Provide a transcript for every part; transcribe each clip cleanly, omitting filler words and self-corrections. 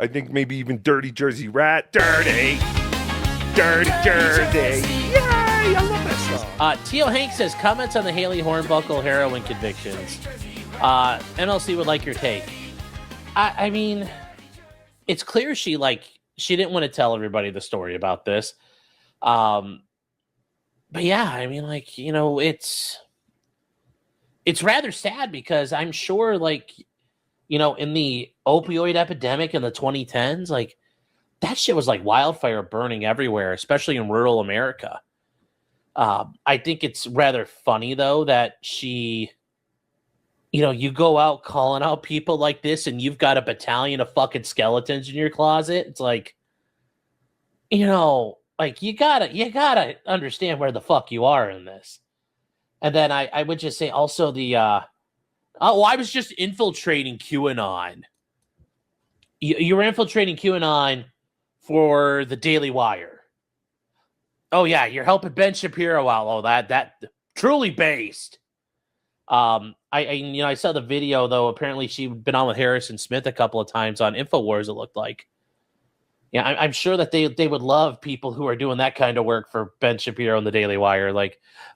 I think maybe even Dirty Jersey Rat. Dirty Jersey. Yay! I love that song. Tio Hank says, comments on the Haley Hornbuckle heroin convictions. MLC would like your take. I mean, it's clear she didn't want to tell everybody the story about this. But yeah, I mean, it's rather sad because I'm sure, in the opioid epidemic in the 2010s, that shit was like wildfire burning everywhere, especially in rural America. I think it's rather funny, though, that she, you go out calling out people like this and you've got a battalion of fucking skeletons in your closet. It's you gotta understand where the fuck you are in this. And then I would just say also I was just infiltrating QAnon. You were infiltrating QAnon for the Daily Wire. Oh yeah, you're helping Ben Shapiro out. Oh, that truly based. I saw the video though. Apparently she'd been on with Harrison Smith a couple of times on InfoWars. It looked like. Yeah, I'm sure that they would love people who are doing that kind of work for Ben Shapiro and the Daily Wire,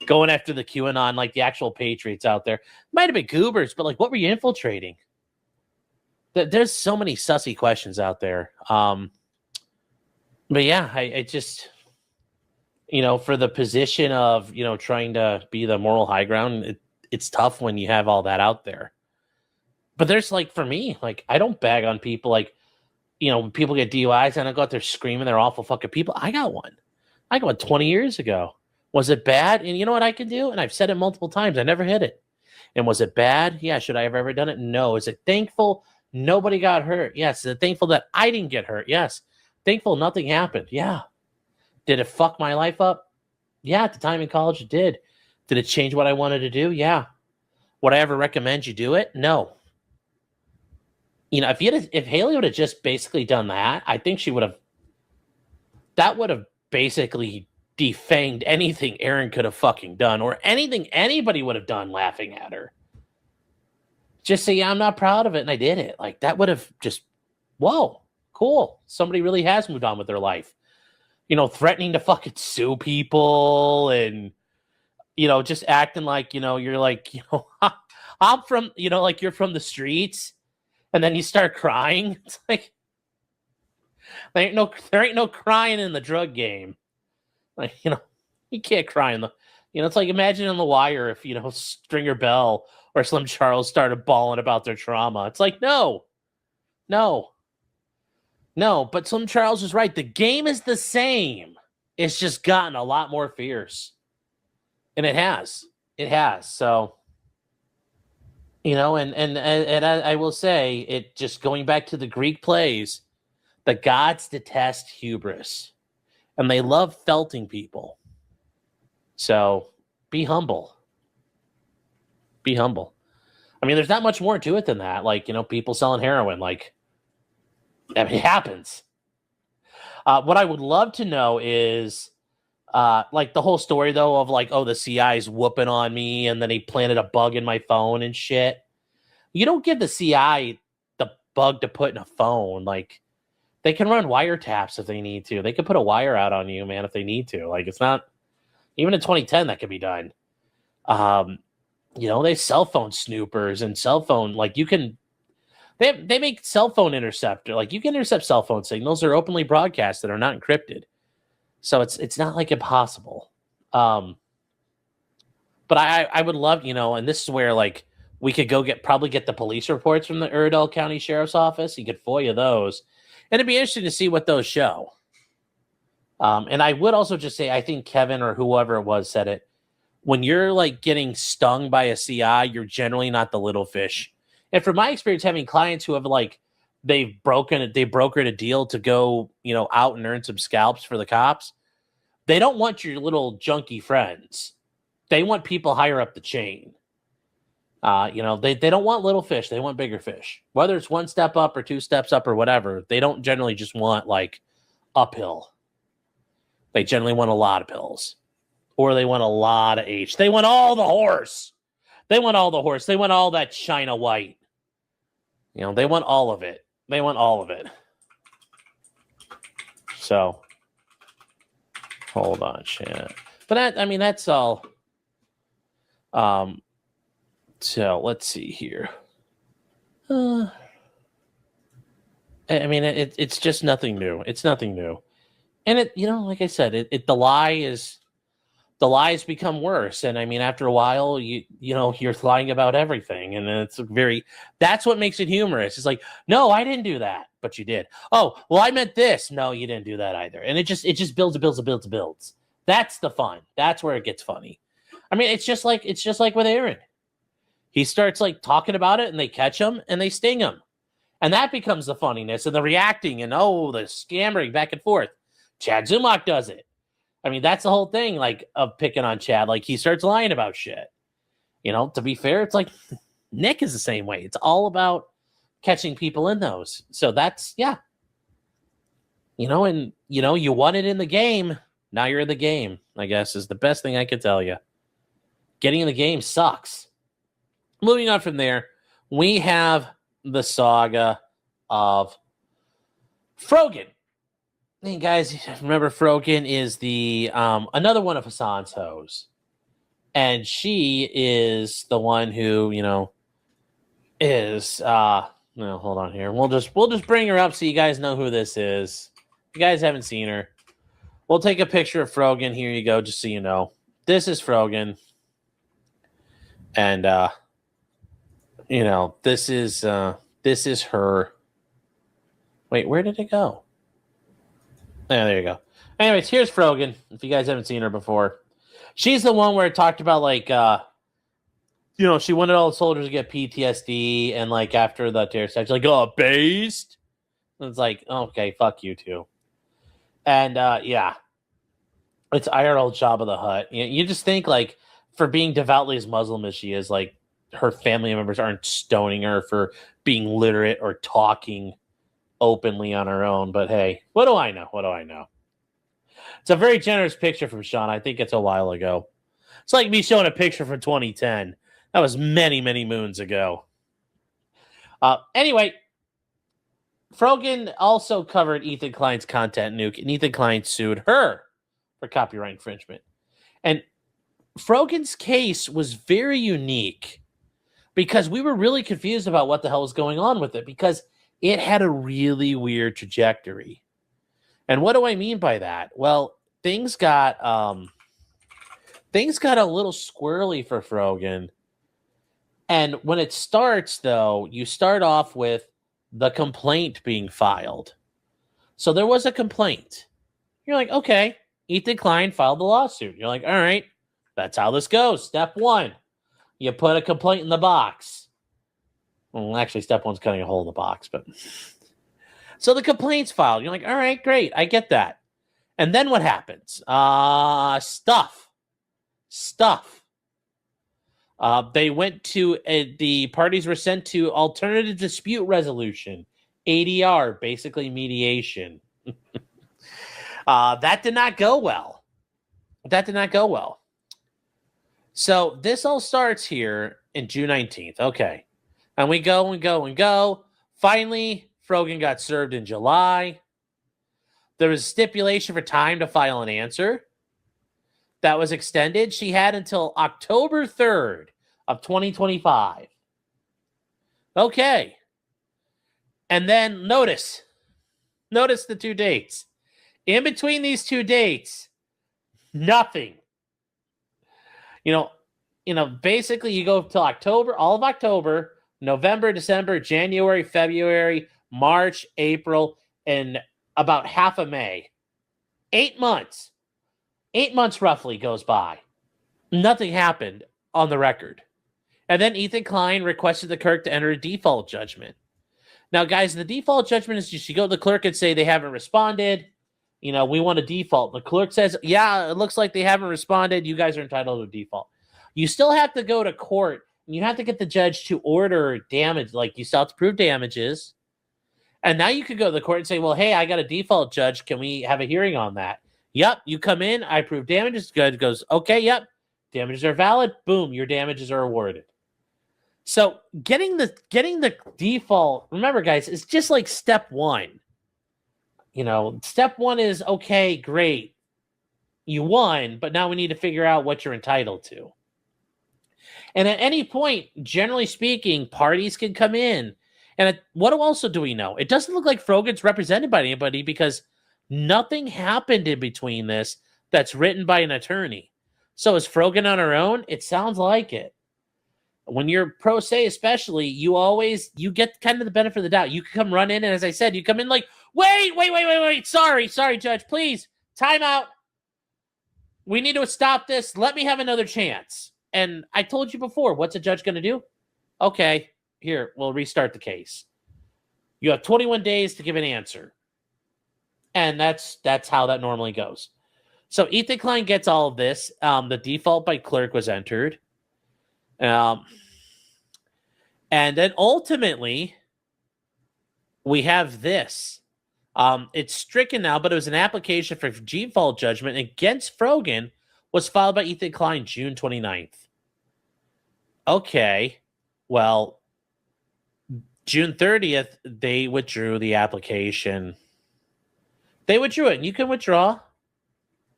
going after the QAnon, the actual patriots out there. Might have been goobers, but what were you infiltrating? There's so many sussy questions out there. But yeah, I just, for the position of, trying to be the moral high ground, it's tough when you have all that out there. But there's for me, I don't bag on people people get DUIs and I go out there screaming they're awful fucking people. I got one 20 years ago. Was it bad? And you know what I can do? And I've said it multiple times. I never hit it. And was it bad? Yeah. Should I have ever done it? No. Is it thankful nobody got hurt? Yes. Is it thankful that I didn't get hurt? Yes. Thankful nothing happened. Yeah. Did it fuck my life up? Yeah. At the time in college, it did. Did it change what I wanted to do? Yeah. Would I ever recommend you do it? No. If Haley would have just basically done that, I think that would have basically defanged anything Aaron could have fucking done or anything anybody would have done laughing at her. Just say, yeah, I'm not proud of it. And I did it. That would have just, whoa, cool. Somebody really has moved on with their life. Threatening to fucking sue people and, just acting you're I'm from, you're from the streets. And then you start crying. It's there ain't no crying in the drug game. You can't cry in the, it's imagine on The Wire if, Stringer Bell or Slim Charles started bawling about their trauma. It's no. But Slim Charles is right. The game is the same. It's just gotten a lot more fierce. And it has. So. And I will say, it just going back to the Greek plays, the gods detest hubris, and they love felting people. So be humble. Be humble. I mean, there's not much more to it than that. People selling heroin, it happens. What I would love to know is, the whole story though of the CI's whooping on me and then he planted a bug in my phone and shit. You don't give the CI the bug to put in a phone. They can run wiretaps if they need to. They can put a wire out on you, man, if they need to. It's not even in 2010 that could be done. They cell phone snoopers and cell phone they make cell phone interceptor. You can intercept cell phone signals. They're openly broadcast that are not encrypted. So it's not impossible. But I would love, and this is where we could go probably get the police reports from the Iredell County Sheriff's Office. You could FOIA those. And it'd be interesting to see what those show. And I would also just say, I think Kevin or whoever it was said it. When you're getting stung by a CI, you're generally not the little fish. And from my experience, having clients who have they've brokered a deal to go, out and earn some scalps for the cops. They don't want your little junky friends. They want people higher up the chain. They don't want little fish. They want bigger fish. Whether it's one step up or two steps up or whatever, they don't generally just want uphill. They generally want a lot of pills. Or they want a lot of H. They want all the horse. They want all the horse. They want all that China white. They want all of it. They want all of it. So, hold on, chat. But I mean, that's all. So let's see here. I mean, it's just nothing new. It's nothing new, and like I said, the lies become worse. And I mean, after a while, you're lying about everything, and that's what makes it humorous. It's like, no, I didn't do that, but you did. Oh, well, I meant this. No, you didn't do that either. And it just builds. That's the fun. That's where it gets funny. I mean, it's just like with Aaron. He starts like talking about it, and they catch him and they sting him. And that becomes the funniness and the reacting and, the scammering back and forth. Chad Zumach does it. I mean, that's the whole thing, like, of picking on Chad. Like, he starts lying about shit. To be fair, it's like Nick is the same way. It's all about catching people in those. So that's, yeah. You won it in the game. Now you're in the game, I guess, is the best thing I could tell you. Getting in the game sucks. Moving on from there, we have the saga of Frogan. Hey guys, remember Frogan is the another one of Hasan's hoes, and she is the one who is no, hold on here. We'll just bring her up so you guys know who this is. If you guys haven't seen her, we'll take a picture of Frogan. Here you go, just so you know. This is Frogan, and this is her. Wait, where did it go? Yeah, there you go. Anyways, here's Frogan. If you guys haven't seen her before, she's the one where it talked about like, she wanted all the soldiers to get PTSD, and like after the terror attack, she's like, oh, based. And it's like, okay, fuck you too. And yeah, it's IRL Jabba the Hutt. You just think like, for being devoutly as Muslim as she is, like her family members aren't stoning her for being literate or talking openly on her own. But hey, what do I know? It's a very generous picture from Sean. I think it's a while ago. It's like me showing a picture from 2010. That was many, many moons ago. Anyway, Frogan also covered Ethan Klein's content nuke, and Ethan Klein sued her for copyright infringement. And Frogan's case was very unique because we were really confused about what the hell was going on with it, because it had a really weird trajectory. And what do I mean by that? Well, things got a little squirrely for Frogan. And when it starts, though, you start off with the complaint being filed. So there was a complaint. You're like, okay, Ethan Klein filed the lawsuit. You're like, all right, that's how this goes. Step one, you put a complaint in the box. Well, actually, step one's cutting a hole in the box, but so the complaint's filed. You're like, all right, great, I get that. And then what happens? Stuff. They went to the parties were sent to alternative dispute resolution, ADR, basically mediation. That did not go well. So this all starts here in June 19th. Okay. And we go. Finally, Frogan got served in July. There was a stipulation for time to file an answer. That was extended. She had until October 3rd of 2025. Okay. And then notice the two dates. In between these two dates, nothing. Basically you go till October, all of October, November, December, January, February, March, April, and about half of May. 8 months. 8 months roughly goes by. Nothing happened on the record. And then Ethan Klein requested the clerk to enter a default judgment. Now, guys, the default judgment is just you go to the clerk and say they haven't responded. We want a default. The clerk says, yeah, it looks like they haven't responded. You guys are entitled to a default. You still have to go to court, and you have to get the judge to order damage. Like, you still have to prove damages. And now you could go to the court and say, well, hey, I got a default, judge. Can we have a hearing on that? Yep, you come in, I prove damages. Judge goes, okay, yep, damages are valid. Boom, your damages are awarded. So getting the default, remember, guys, it's just like step one. step one is, okay, great. You won, but now we need to figure out what you're entitled to. And at any point, generally speaking, parties can come in. And what also do we know? It doesn't look like Frogan's represented by anybody because nothing happened in between this that's written by an attorney. So is Frogan on her own? It sounds like it. When you're pro se, especially, you get kind of the benefit of the doubt. You can come run in, and as I said, you come in like, wait. Sorry, Judge, please. Time out. We need to stop this. Let me have another chance. And I told you before, what's a judge going to do? Okay, here, we'll restart the case. You have 21 days to give an answer. And that's how that normally goes. So Ethan Klein gets all of this. The default by clerk was entered. And then ultimately, we have this. It's stricken now, but it was an application for default judgment against Frogan was filed by Ethan Klein June 29th. Okay, well, June 30th, they withdrew the application. They withdrew it, and you can withdraw.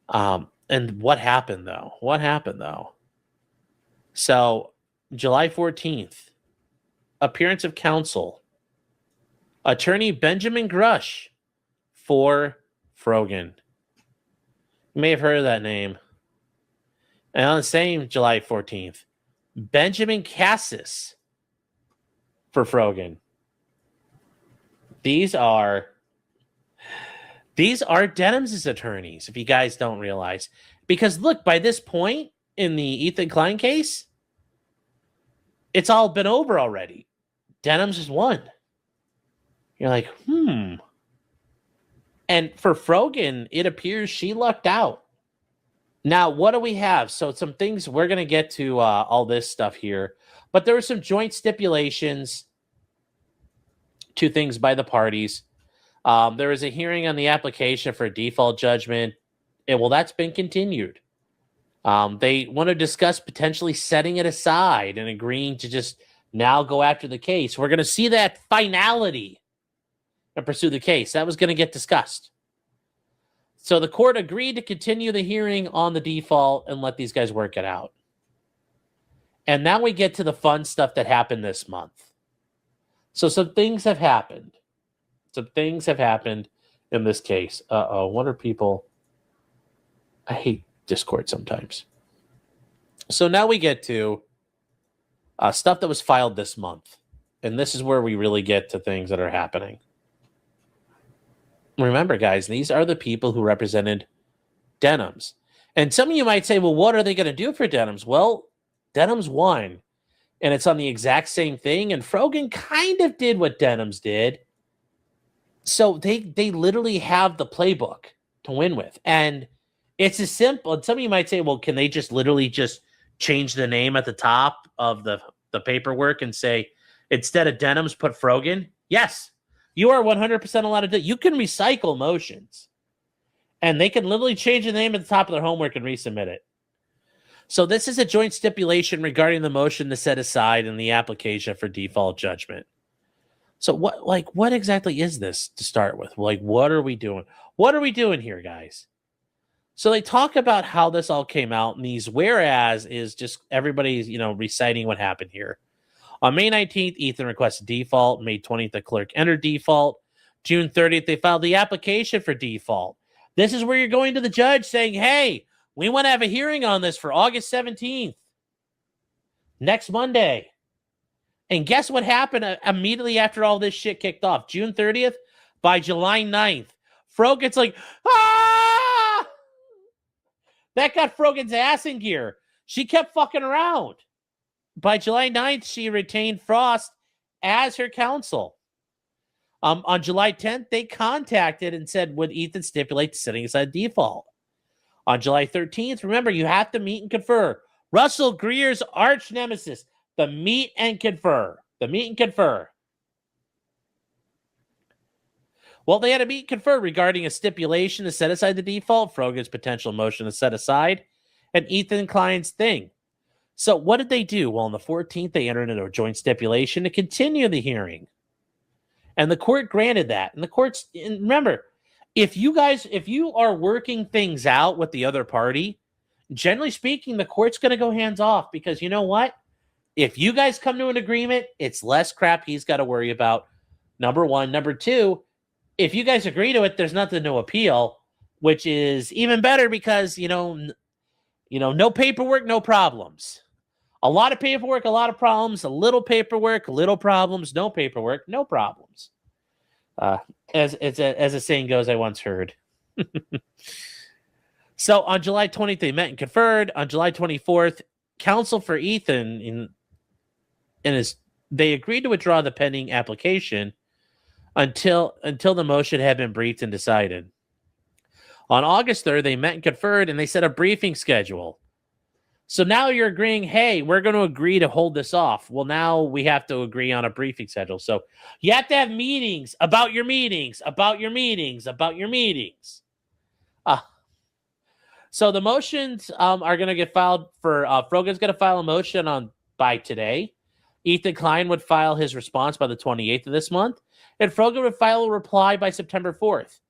And what happened, though? So, July 14th, appearance of counsel. Attorney Benjamin Grush for Frogan. You may have heard of that name. And on the same July 14th, Benjamin Cassis for Frogan. These are Denims' attorneys, if you guys don't realize. Because look, by this point in the Ethan Klein case, it's all been over already. Denims has won. You're like, And for Frogan, it appears she lucked out. Now, what do we have? So some things, we're going to get to all this stuff here. But there were some joint stipulations to things by the parties. There was a hearing on the application for default judgment. That's been continued. They want to discuss potentially setting it aside and agreeing to just now go after the case. We're going to see that finality and pursue the case. That was going to get discussed. So the court agreed to continue the hearing on the default and let these guys work it out. And now we get to the fun stuff that happened this month. So some things have happened. In this case. What are people... I hate Discord sometimes. So now we get to stuff that was filed this month. And this is where we really get to things that are happening. Remember, guys, these are the people who represented Denims. And some of you might say, well, what are they going to do for Denims? Well, Denims won. And it's on the exact same thing. And Frogan kind of did what Denims did. So they literally have the playbook to win with. And it's as simple. And some of you might say, well, can they just literally just change the name at the top of the paperwork and say, instead of Denims, put Frogan? Yes. You are 100% allowed to do it. You can recycle motions. And they can literally change the name at the top of their homework and resubmit it. So this is a joint stipulation regarding the motion to set aside in the application for default judgment. So what exactly is this to start with? What are we doing? What are we doing here, guys? So they talk about how this all came out, and these whereas is just everybody's, reciting what happened here. On May 19th, Ethan requested default. May 20th, the clerk entered default. June 30th, they filed the application for default. This is where you're going to the judge saying, hey, we want to have a hearing on this for August 17th. Next Monday. And guess what happened immediately after all this shit kicked off? June 30th, by July 9th, Frogan's like, ah! That got Frogan's ass in gear. She kept fucking around. By July 9th, she retained Frost as her counsel. On July 10th, they contacted and said, would Ethan stipulate setting aside default? On July 13th, remember, you have to meet and confer. Russell Greer's arch nemesis, the meet and confer. Well, they had to meet and confer regarding a stipulation to set aside the default, Frogan's potential motion to set aside, and Ethan Klein's thing. So what did they do? Well, on the 14th, they entered into a joint stipulation to continue the hearing. And the court granted that. And the courts, and remember, if you are working things out with the other party, generally speaking, the court's going to go hands off, because you know what? If you guys come to an agreement, it's less crap he's got to worry about. Number one. Number two, if you guys agree to it, there's nothing to appeal, which is even better, because, no paperwork, no problems. A lot of paperwork, a lot of problems. A little paperwork, little problems. No paperwork, no problems. As a saying goes, I once heard. So on July 20th, they met and conferred. On July 24th, counsel for Ethan they agreed to withdraw the pending application until the motion had been briefed and decided. On August 3rd, they met and conferred, and they set a briefing schedule. So now you're agreeing, hey, we're going to agree to hold this off. Well, now we have to agree on a briefing schedule. So you have to have meetings about your meetings, about your meetings, about your meetings. So the motions are going to get filed for Frogan's going to file a motion by today. Ethan Klein would file his response by the 28th of this month, and Frogan would file a reply by September 4th.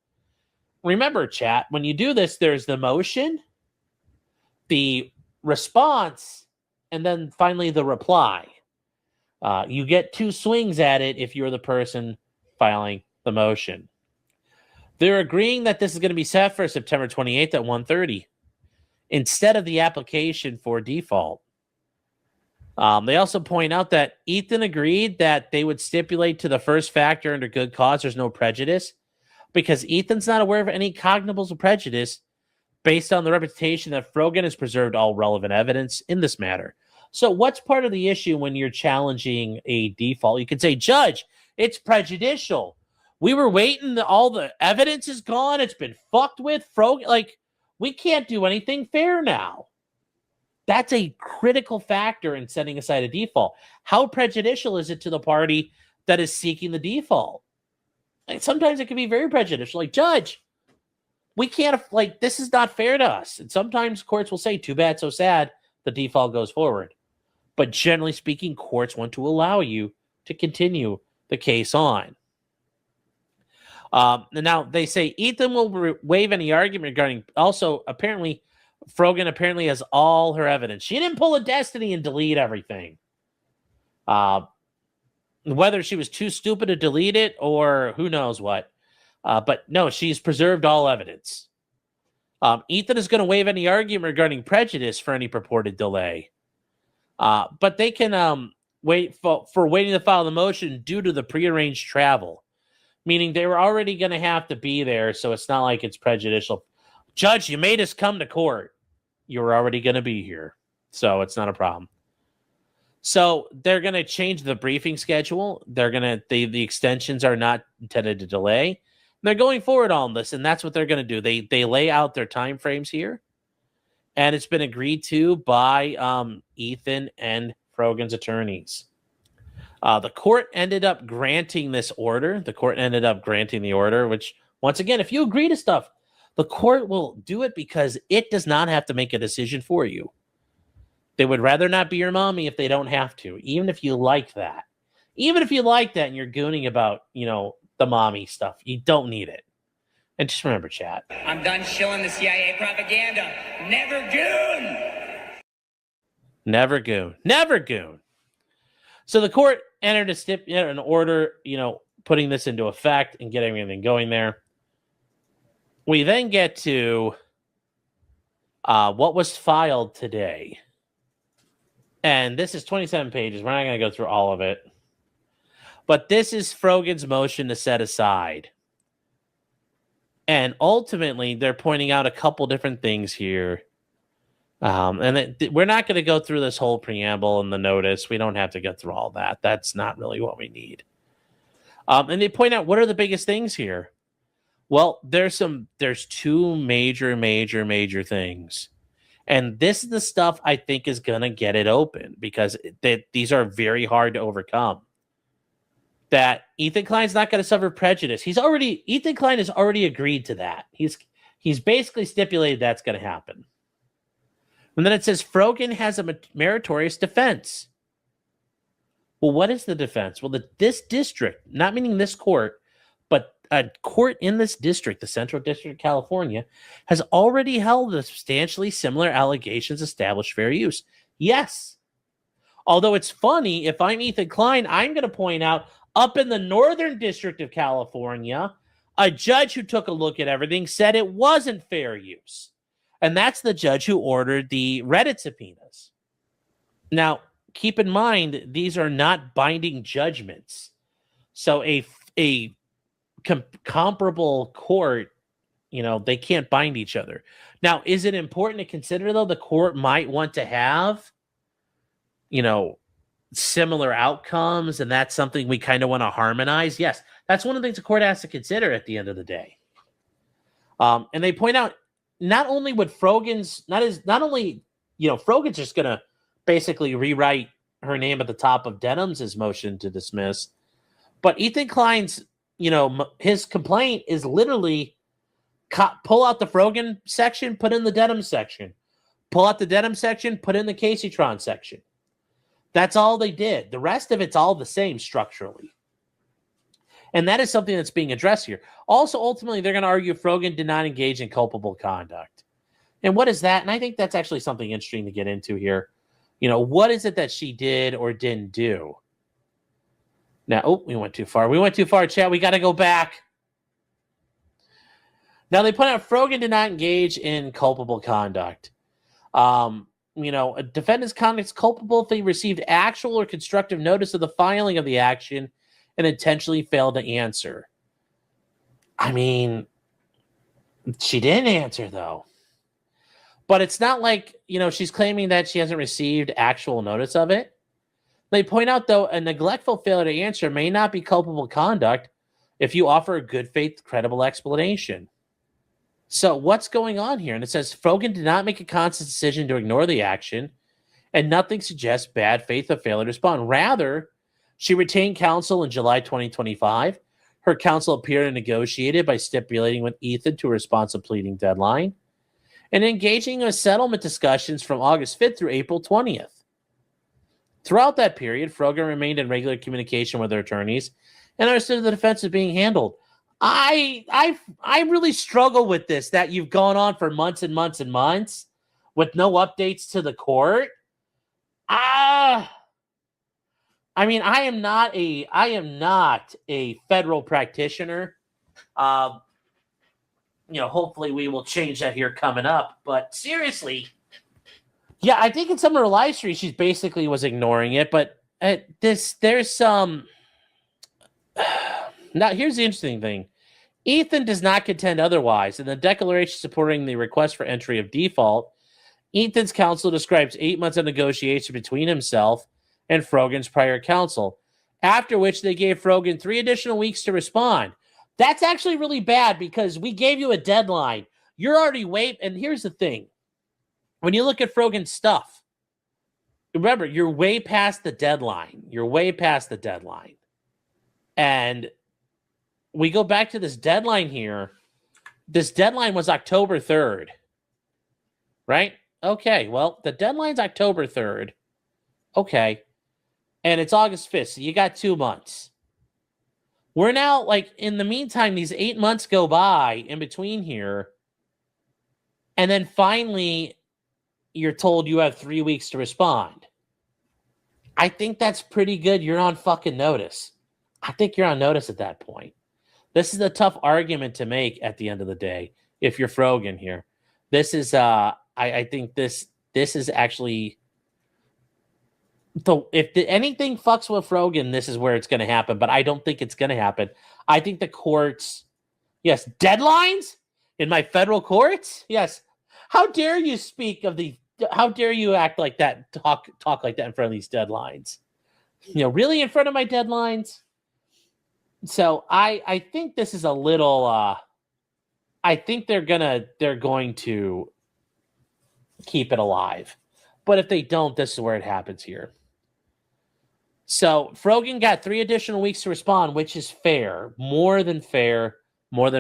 Remember, chat, when you do this, there's the motion, the response, and then finally the reply. You get two swings at it if you're the person filing the motion. They're agreeing that this is going to be set for September 28th at 1:30 instead of the application for default. They also point out that Ethan agreed that they would stipulate to the first factor under good cause there's no prejudice, because Ethan's not aware of any cognizables of prejudice based on the reputation that Frogan has preserved all relevant evidence in this matter. So what's part of the issue when you're challenging a default? You could say, Judge, it's prejudicial. We were waiting. All the evidence is gone. It's been fucked with. Frogan, we can't do anything fair now. That's a critical factor in setting aside a default. How prejudicial is it to the party that is seeking the default? Sometimes it can be very prejudicial. Judge, we can't, this is not fair to us. And sometimes courts will say, too bad, so sad, the default goes forward. But generally speaking, courts want to allow you to continue the case on. Now, they say Ethan will waive any argument regarding, also, apparently, Frogan has all her evidence. She didn't pull a Destiny and delete everything. Whether she was too stupid to delete it or who knows what. But no, she's preserved all evidence. Ethan is going to waive any argument regarding prejudice for any purported delay. But they can wait for waiting to file the motion due to the prearranged travel. Meaning they were already going to have to be there, so it's not like it's prejudicial. Judge, you made us come to court. You were already going to be here, so it's not a problem. So they're going to change the briefing schedule. They're going to the extensions are not intended to delay. They're going forward on this, and that's what they're going to do. They lay out their time frames here, and it's been agreed to by Ethan and Frogan's attorneys. The court ended up granting this order. The court ended up granting the order, which, once again, if you agree to stuff, the court will do it because it does not have to make a decision for you. They would rather not be your mommy if they don't have to, even if you like that. Even if you like that and you're gooning about, the mommy stuff, you don't need it. And just remember, chat. I'm done shilling the CIA propaganda. Never goon! Never goon. Never goon. So the court entered an order, putting this into effect and getting everything going there. We then get to what was filed today. And this is 27 pages. We're not going to go through all of it. But this is Frogan's motion to set aside. And ultimately, they're pointing out a couple different things here. We're not going to go through this whole preamble and the notice. We don't have to go through all that. That's not really what we need. And they point out, what are the biggest things here? Well, there's two major things. And this is the stuff I think is going to get it open, because these are very hard to overcome. That Ethan Klein's not going to suffer prejudice. Ethan Klein has already agreed to that. He's basically stipulated that's going to happen. And then it says Frogan has a meritorious defense. Well, what is the defense? Well, this district, not meaning this court, but a court in this district, the Central District of California, has already held that substantially similar allegations established fair use. Yes. Although it's funny, if I'm Ethan Klein, I'm going to point out up in the Northern District of California, a judge who took a look at everything said it wasn't fair use. And that's the judge who ordered the Reddit subpoenas. Now, keep in mind, these are not binding judgments. So a comparable court, they can't bind each other. Now, is it important to consider, though, the court might want to have, similar outcomes, and that's something we kind of want to harmonize? Yes, that's one of the things the court has to consider at the end of the day. And they point out, not only would Frogan's just going to basically rewrite her name at the top of Denims' motion to dismiss, but Ethan Klein's, his complaint is literally pull out the Frogan section, put in the Denims section. Pull out the Denims section, put in the Caseytron section. That's all they did. The rest of it's all the same structurally. And that is something that's being addressed here. Also, ultimately, they're going to argue Frogan did not engage in culpable conduct. And what is that? And I think that's actually something interesting to get into here. What is it that she did or didn't do? Now, we went too far. We went too far, chat. We got to go back. Now, they point out Frogan did not engage in culpable conduct. A defendant's conduct is culpable if they received actual or constructive notice of the filing of the action and intentionally failed to answer. I mean, she didn't answer, though. But it's not like, she's claiming that she hasn't received actual notice of it. They point out, though, a neglectful failure to answer may not be culpable conduct if you offer a good faith, credible explanation. So what's going on here? And it says Frogan did not make a conscious decision to ignore the action, and nothing suggests bad faith or failure to respond. Rather, she retained counsel in July 2025. Her counsel appeared and negotiated by stipulating with Ethan to a responsive pleading deadline and engaging in settlement discussions from August 5th through April 20th. Throughout that period, Frogan remained in regular communication with her attorneys and understood the defense was being handled. I really struggle with this, that you've gone on for months and months and months with no updates to the court. I am not a federal practitioner. Hopefully we will change that here coming up. But seriously, yeah, I think in some of her live streams, she basically was ignoring it. But there's some. Now, here's the interesting thing. Ethan does not contend otherwise. In the declaration supporting the request for entry of default, Ethan's counsel describes 8 months of negotiation between himself and Frogan's prior counsel, after which they gave Frogan 3 additional weeks to respond. That's actually really bad because we gave you a deadline. You're already and here's the thing. When you look at Frogan's stuff, remember, you're way past the deadline. And we go back to this deadline here. This deadline was October 3rd, right? Okay, well, the deadline's October 3rd. Okay. And it's August 5th, so you got 2 months. We're now, in the meantime, these 8 months go by in between here. And then finally, you're told you have 3 weeks to respond. I think that's pretty good. You're on fucking notice. I think you're on notice at that point. This is a tough argument to make at the end of the day if you're Frogan here. This is, I think this is actually... So if anything fucks with Frogan, this is where it's going to happen. But I don't think it's going to happen. I think the courts, yes, deadlines in my federal courts. Yes, how dare you speak of the? How dare you act like that? Talk like that in front of these deadlines. Really in front of my deadlines. So I think this is a little. I think they're going to keep it alive. But if they don't, this is where it happens here. So Frogan got 3 additional weeks to respond, which is fair. More than fair. When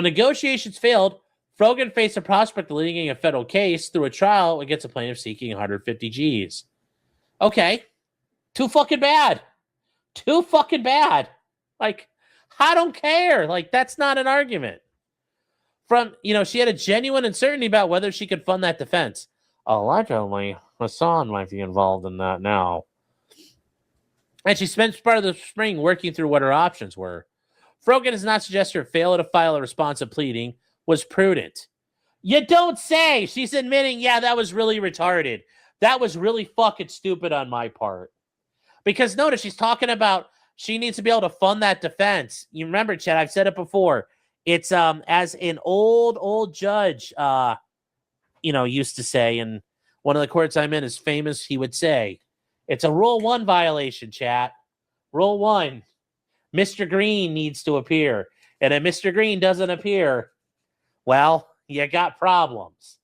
negotiations failed, Frogan faced a prospect of litigating a federal case through a trial against a plaintiff seeking 150 Gs. Okay. Too fucking bad. I don't care. Like, that's not an argument. From, she had a genuine uncertainty about whether she could fund that defense. Allegedly, Hasan might be involved in that now. And she spent part of the spring working through what her options were. Frogan does not suggest her failure to file a responsive pleading was prudent. You don't say! She's admitting, yeah, that was really retarded. That was really fucking stupid on my part. Because notice, she's talking about she needs to be able to fund that defense. You remember, Chad, I've said it before. It's as an old judge, used to say, and one of the courts I'm in is famous, he would say, it's a Rule 1 violation, chat. Rule 1, Mr. Green needs to appear. And if Mr. Green doesn't appear, well, you got problems.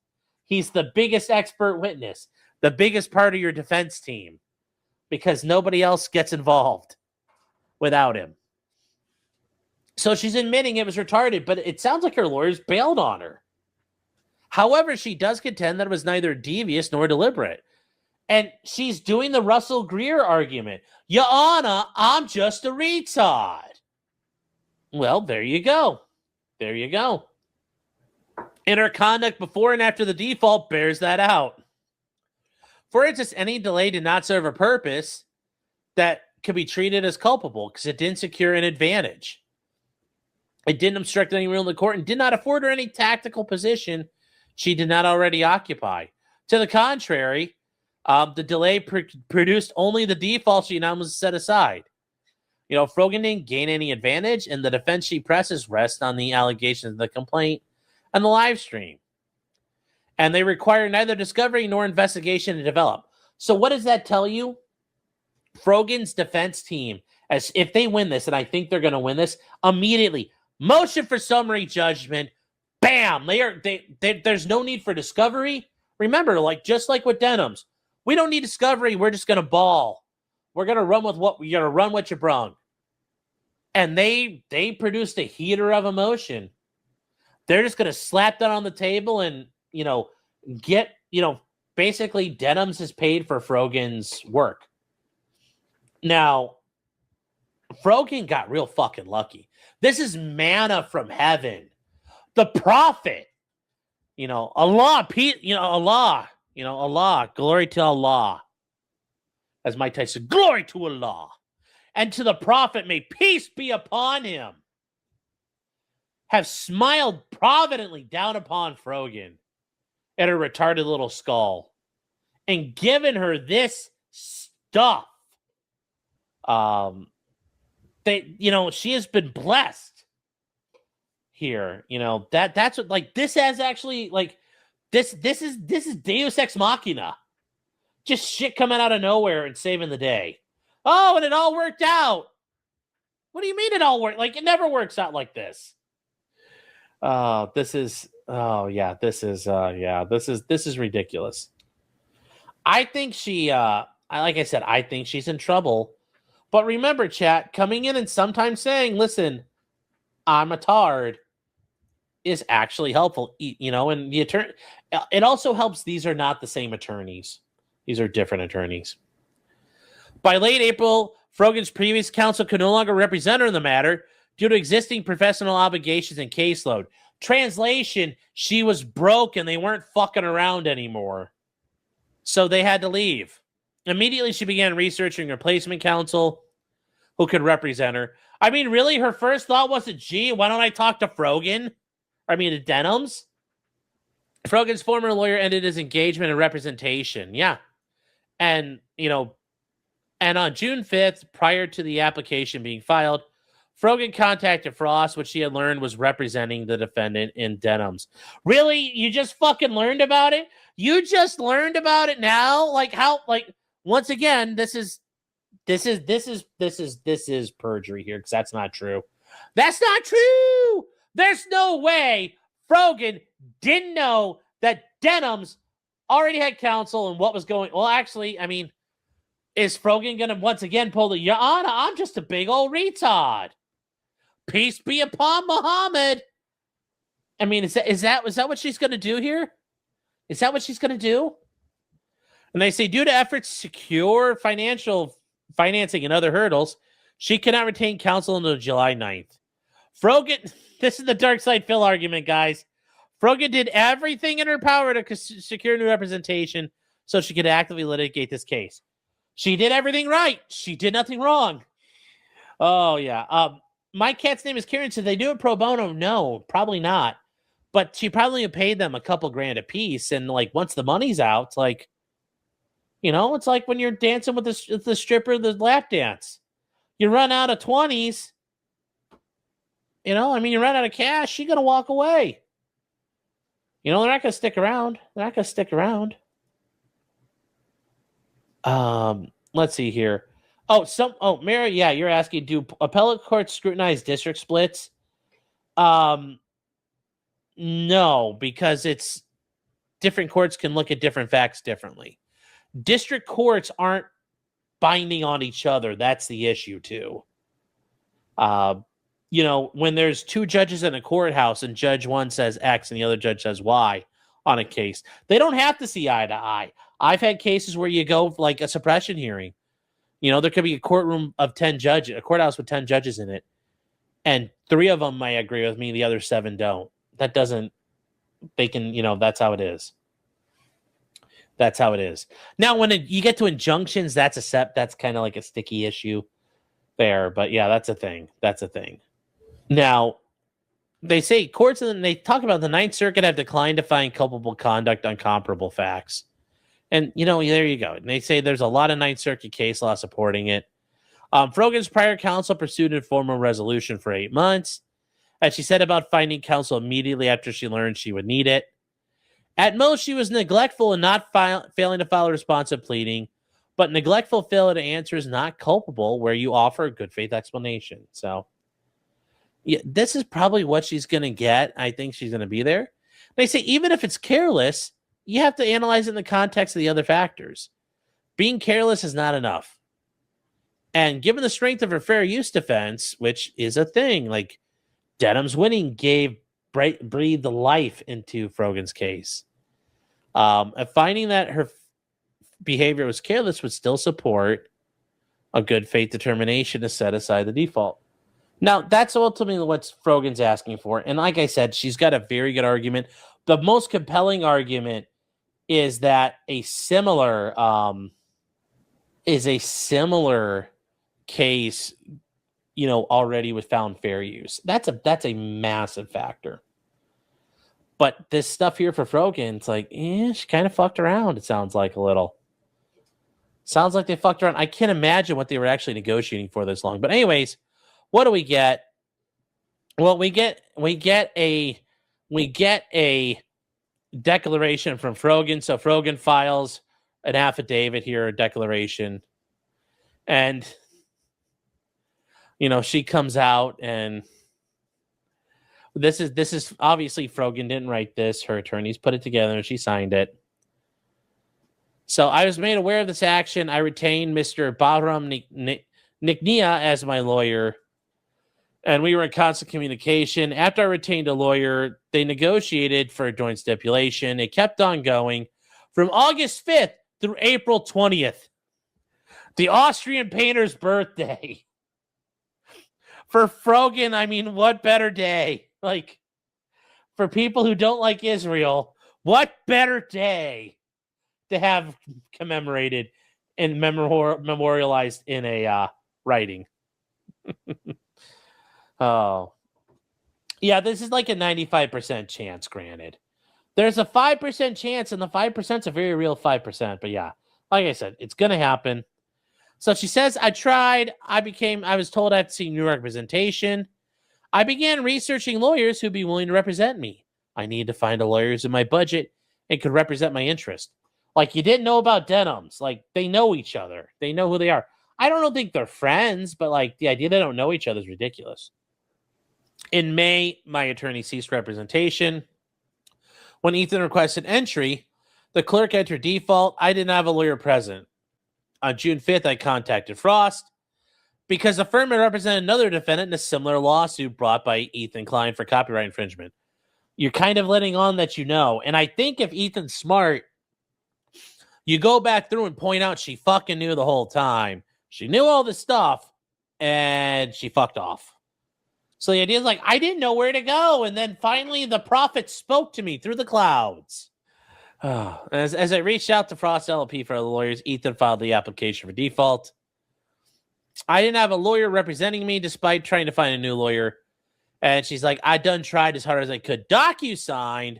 He's the biggest expert witness, the biggest part of your defense team, because nobody else gets involved without him. So she's admitting it was retarded, but it sounds like her lawyers bailed on her. However, she does contend that it was neither devious nor deliberate. And she's doing the Russell Greer argument. Your Honor, I'm just a retard. Well, there you go. There you go. And her conduct before and after the default bears that out. For instance, any delay did not serve a purpose that could be treated as culpable because it didn't secure an advantage. It didn't obstruct any rule in the court and did not afford her any tactical position she did not already occupy. To the contrary, the delay produced only the default she now must set aside. Frogan didn't gain any advantage, and the defense she presses rests on the allegations of the complaint and the live stream. And they require neither discovery nor investigation to develop. So what does that tell you? Frogan's defense team, as if they win this, and I think they're going to win this, immediately, motion for summary judgment, bam! There's no need for discovery. Remember, just like with Denims, we don't need discovery. We're just going to ball. We're going to run with what you're going to run what you brung. And they produced a heater of emotion. They're just going to slap that on the table and, get, basically Denims is paid for Frogan's work. Now, Frogan got real fucking lucky. This is manna from heaven. The prophet, Allah, Allah, glory to Allah. As Mike Tyson said, glory to Allah. And to the prophet, may peace be upon him. Have smiled providently down upon Frogan at her retarded little skull and given her this stuff. She has been blessed here. That's what, this has actually, this is Deus Ex Machina. Just shit coming out of nowhere and saving the day. Oh, and it all worked out. What do you mean it all worked? It never works out like this. This is ridiculous. I think I think she's in trouble. But remember, chat, coming in and sometimes saying, listen, I'm a tard, is actually helpful. And the attorney, it also helps these are not the same attorneys. These are different attorneys. By late April, Frogan's previous counsel could no longer represent her in the matter due to existing professional obligations and caseload. Translation, she was broke and they weren't fucking around anymore. So they had to leave. Immediately, she began researching replacement counsel who could represent her. I mean, really, her first thought wasn't, gee, why don't I talk to Frogan? To Denims? Frogan's former lawyer ended his engagement and representation. Yeah. And, and on June 5th, prior to the application being filed, Frogan contacted Frost, which she had learned was representing the defendant in Denims. Really? You just fucking learned about it? You just learned about it now? Once again, this is perjury here, because that's not true. That's not true! There's no way Frogan didn't know that Denims already had counsel and what was going... Well, actually, is Frogan going to once again pull the, Your Honor, I'm just a big old retard. Peace be upon Muhammad. Is that what she's going to do here? Is that what she's going to do? And they say, due to efforts to secure financing and other hurdles, she cannot retain counsel until July 9th. Frogan, this is the dark side Phil argument, guys. Frogan did everything in her power to secure new representation so she could actively litigate this case. She did everything right. She did nothing wrong. Oh, yeah. My cat's name is Karen. So they do it pro bono? No, probably not. But she probably paid them a couple grand a piece. And like once the money's out, like, you know, it's like when you're dancing with the stripper, the lap dance. You run out of 20s. You know, I mean, you run out of cash, she's going to walk away. You know, they're not going to stick around. They're not going to stick around. Let's see here. Mary, yeah, you're asking, do appellate courts scrutinize district splits? No, because it's different courts can look at different facts differently. District courts aren't binding on each other. That's the issue, too. You know, when there's two judges in a courthouse and judge one says X and the other judge says Y on a case, they don't have to see eye to eye. I've had cases where you go like a suppression hearing. You know, there could be a courtroom of 10 judges, a courthouse with 10 judges in it, and 3 of them may agree with me, the other 7 don't. That doesn't, they can, you know, that's how it is. That's how it is. Now, when you get to injunctions, that's kind of like a sticky issue there. But yeah, that's a thing. That's a thing. Now, they say courts, and they talk about the Ninth Circuit have declined to find culpable conduct on comparable facts. And, you know, there you go. And they say there's a lot of Ninth Circuit case law supporting it. Frogan's prior counsel pursued a formal resolution for 8 months. As she said about finding counsel immediately after she learned she would need it. At most, she was neglectful in not failing to file a responsive pleading, but neglectful failure to answer is not culpable where you offer a good faith explanation. So, yeah, this is probably what she's going to get. I think she's going to be there. They say even if it's careless, you have to analyze it in the context of the other factors. Being careless is not enough. And given the strength of her fair use defense, which is a thing, like Denims winning breathed the life into Frogan's case. Finding that her behavior was careless would still support a good faith determination to set aside the default. Now, that's ultimately what Frogan's asking for. And like I said, she's got a very good argument. The most compelling argument is that a similar case, you know, already was found fair use. That's a massive factor. But this stuff here for Frogan, it's like, she kind of fucked around, it sounds like a little. Sounds like they fucked around. I can't imagine what they were actually negotiating for this long. But anyways, what do we get? Well, we get a declaration from Frogan. So Frogan files an affidavit here, a declaration. And, you know, she comes out and this is obviously Frogan didn't write this. Her attorneys put it together and she signed it. So I was made aware of this action. I retained Mr. Bahram Niknia as my lawyer. And we were in constant communication. After I retained a lawyer, they negotiated for a joint stipulation. It kept on going from August 5th through April 20th. The Austrian painter's birthday. For Frogan, I mean, what better day? Like, for people who don't like Israel, what better day to have commemorated and memorialized in a writing? Oh. Yeah, this is like a 95% chance, granted. There's a 5% chance, and the 5% is a very real 5%. But yeah, like I said, it's going to happen. So she says, I tried. I was told I have to see new representation. I began researching lawyers who'd be willing to represent me. I need to find a lawyer who's in my budget and could represent my interest. Like, you didn't know about Denims. Like, they know each other. They know who they are. I don't think they're friends, but like the idea they don't know each other is ridiculous. In May, my attorney ceased representation. When Ethan requested entry, the clerk entered default. I didn't have a lawyer present. On June 5th, I contacted Frost because the firm had represented another defendant in a similar lawsuit brought by Ethan Klein for copyright infringement. You're kind of letting on that you know. And I think if Ethan's smart, you go back through and point out she fucking knew the whole time. She knew all this stuff, and she fucked off. So the idea is like, I didn't know where to go. And then finally the prophet spoke to me through the clouds. As I reached out to Frost LLP for the lawyers, Ethan filed the application for default. I didn't have a lawyer representing me despite trying to find a new lawyer. And she's like, I done tried as hard as I could. DocuSigned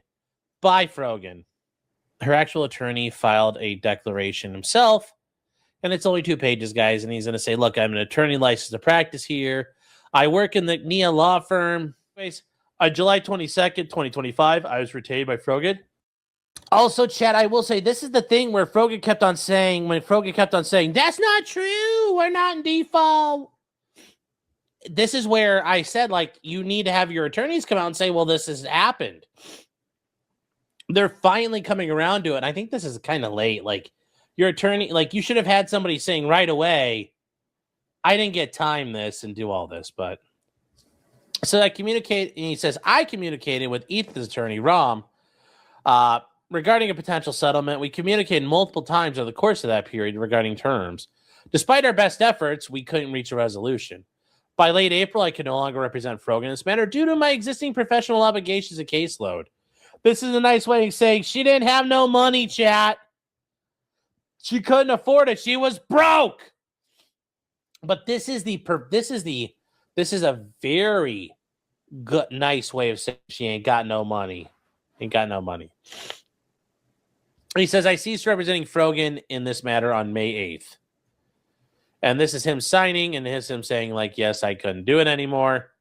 by Frogan. Her actual attorney filed a declaration himself. And it's only 2 pages, guys. And he's going to say, look, I'm an attorney licensed to practice here. I work in the NIA law firm. Anyways, on July 22nd, 2025, I was retained by Frogan. Also, Chad, I will say, this is the thing where Frogan kept on saying, that's not true. We're not in default. This is where I said, like, you need to have your attorneys come out and say, well, this has happened. They're finally coming around to it. And I think this is kind of late. Like, your attorney, like, you should have had somebody saying right away, I didn't get time this and do all this, but so I communicate, and he says, I communicated with Ethan's attorney, Rom, regarding a potential settlement. We communicated multiple times over the course of that period regarding terms. Despite our best efforts, we couldn't reach a resolution. By late April, I could no longer represent Frogan in this matter due to my existing professional obligations and caseload. This is a nice way of saying she didn't have no money, chat. She couldn't afford it. She was broke. But this is a very good, nice way of saying she ain't got no money. Ain't got no money. He says, I ceased representing Frogan in this matter on May 8th. And this is him signing, and this is him saying, like, yes, I couldn't do it anymore.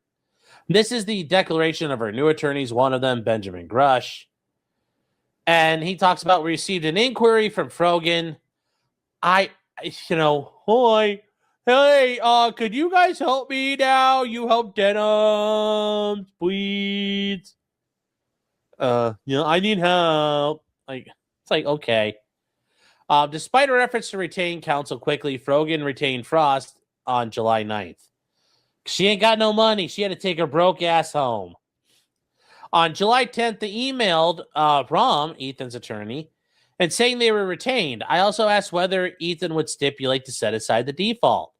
This is the declaration of our new attorneys, one of them, Benjamin Grush. And he talks about, we received an inquiry from Frogan. Hey, could you guys help me now? You help Denims, please. I need help. It's like, okay. Despite our efforts to retain counsel quickly, Frogan retained Frost on July 9th. She ain't got no money. She had to take her broke ass home. On July 10th, they emailed Rom, Ethan's attorney, and saying they were retained. I also asked whether Ethan would stipulate to set aside the default.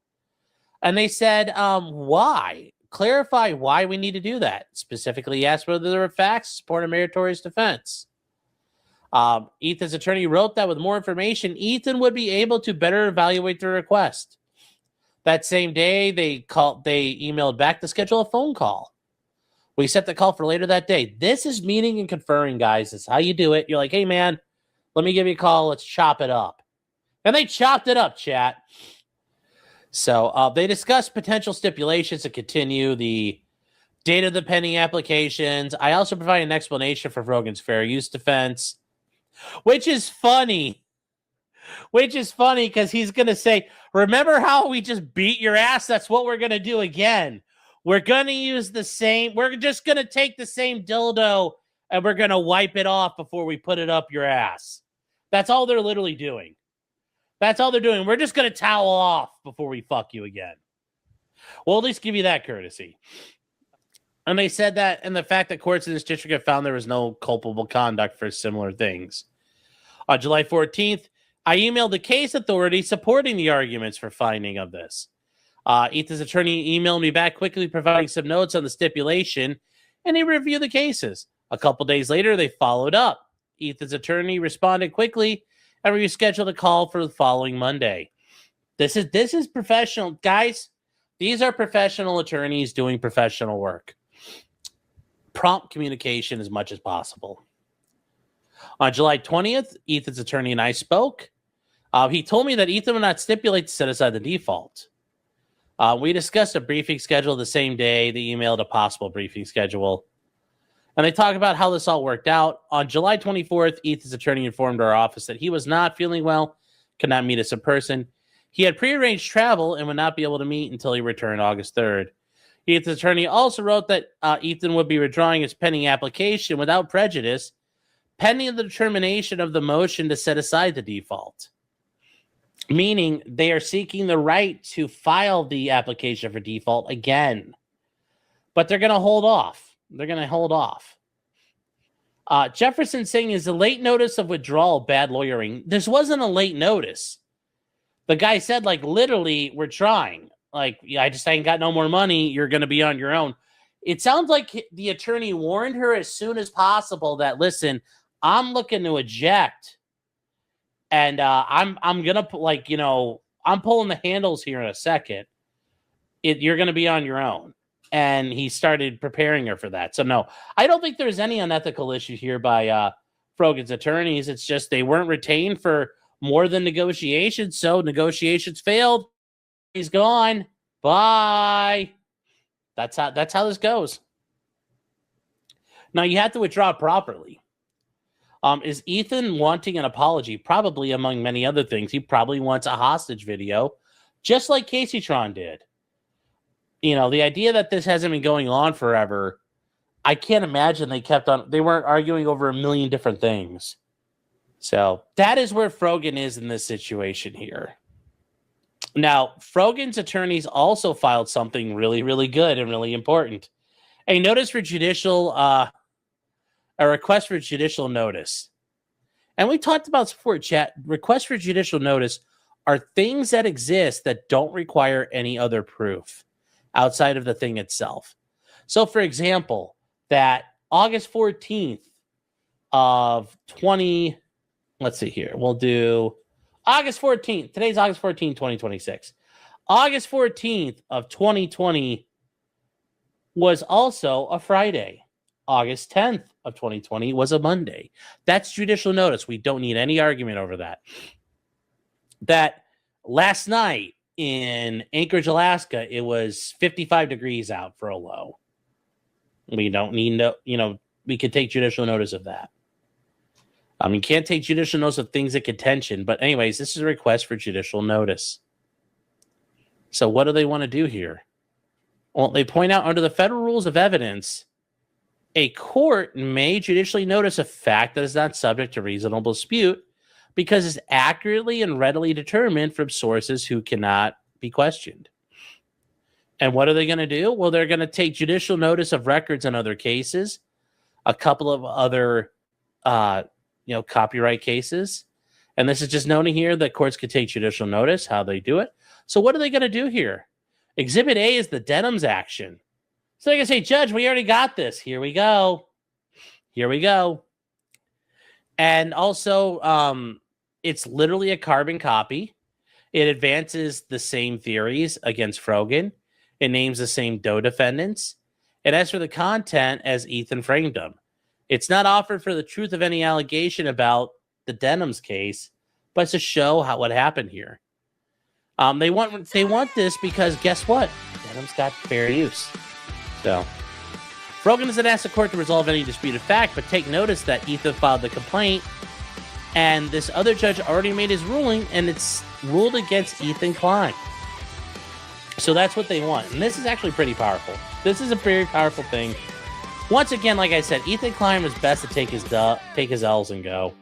And they said, why? Clarify why we need to do that. Specifically asked whether there were facts to support a meritorious defense. Ethan's attorney wrote that with more information, Ethan would be able to better evaluate the request. That same day, they emailed back to schedule a phone call. We set the call for later that day. This is meeting and conferring, guys. It's how you do it. You're like, hey, man, let me give you a call. Let's chop it up. And they chopped it up, chat. So they discussed potential stipulations to continue the date of the pending applications. I also provide an explanation for Frogan's fair use defense, which is funny. Because he's going to say, remember how we just beat your ass? That's what we're going to do again. We're going to use the same. We're just going to take the same dildo and we're going to wipe it off before we put it up your ass. That's all they're literally doing. That's all they're doing. We're just going to towel off before we fuck you again. We'll at least give you that courtesy. And they said that, and the fact that courts in this district have found there was no culpable conduct for similar things. On July 14th, I emailed the case authority supporting the arguments for finding of this. Ethan's attorney emailed me back quickly, providing some notes on the stipulation, and he reviewed the cases. A couple days later, they followed up. Ethan's attorney responded quickly and rescheduled a call for the following Monday. This is professional. Guys, these are professional attorneys doing professional work. Prompt communication as much as possible. On July 20th, Ethan's attorney and I spoke. He told me that Ethan would not stipulate to set aside the default. We discussed a briefing schedule the same day. They emailed a possible briefing schedule. And they talk about how this all worked out. On July 24th, Ethan's attorney informed our office that he was not feeling well, could not meet us in person. He had prearranged travel and would not be able to meet until he returned August 3rd. Ethan's attorney also wrote that Ethan would be withdrawing his pending application without prejudice, pending the determination of the motion to set aside the default. Meaning they are seeking the right to file the application for default again. But they're going to hold off. Jefferson saying, is a late notice of withdrawal bad lawyering? This wasn't a late notice. The guy said, like, literally, we're trying. Like, I just ain't got no more money. You're going to be on your own. it sounds like the attorney warned her as soon as possible that, listen, I'm looking to eject, and I'm gonna like, you know, I'm pulling the handles here in a second. You're gonna be on your own. And he started preparing her for that. So no, I don't think there's any unethical issue here by Frogan's attorneys. It's just they weren't retained for more than negotiations. So negotiations failed. He's gone. Bye. That's how this goes. Now you have to withdraw properly. Is Ethan wanting an apology? Probably, among many other things. He probably wants a hostage video, just like Casey Tron did. You know, the idea that this hasn't been going on forever, I can't imagine they weren't arguing over a million different things. So that is where Frogan is in this situation here. Now, Frogan's attorneys also filed something really, really good and really important. A notice for judicial, a request for judicial notice. And we talked about before, chat, requests for judicial notice are things that exist that don't require any other proof outside of the thing itself. So, for example, that August 14th of 20, let's see here. We'll do August 14th. Today's August 14th, 2026. August 14th of 2020 was also a Friday. August 10th of 2020 was a Monday. That's judicial notice. We don't need any argument over that. That last night, in Anchorage, Alaska, it was 55 degrees out for a low. We don't need we could take judicial notice of that. You can't take judicial notice of things at contention, but anyways, this is a request for judicial notice. So what do they want to do here? Well, they point out under the federal rules of evidence, a court may judicially notice a fact that is not subject to reasonable dispute because it's accurately and readily determined from sources who cannot be questioned. And what are they going to do? Well, they're going to take judicial notice of records in other cases, a couple of other, copyright cases. And this is just noting here that courts could take judicial notice, how they do it. So what are they going to do here? Exhibit A is the Denims action. So they're going to say, Judge, we already got this. Here we go. Here we go. And also, it's literally a carbon copy. It advances the same theories against Frogan. It names the same Doe defendants. And as for the content, as Ethan framed them, it's not offered for the truth of any allegation about the Denims case, but to show what happened here. They want this because guess what? Denims got fair use. So Frogan doesn't ask the court to resolve any disputed fact, but take notice that Ethan filed the complaint, and this other judge already made his ruling, and it's ruled against Ethan Klein. So that's what they want. And this is actually pretty powerful. This is a very powerful thing. Once again, like I said, Ethan Klein was best to take his L's and go.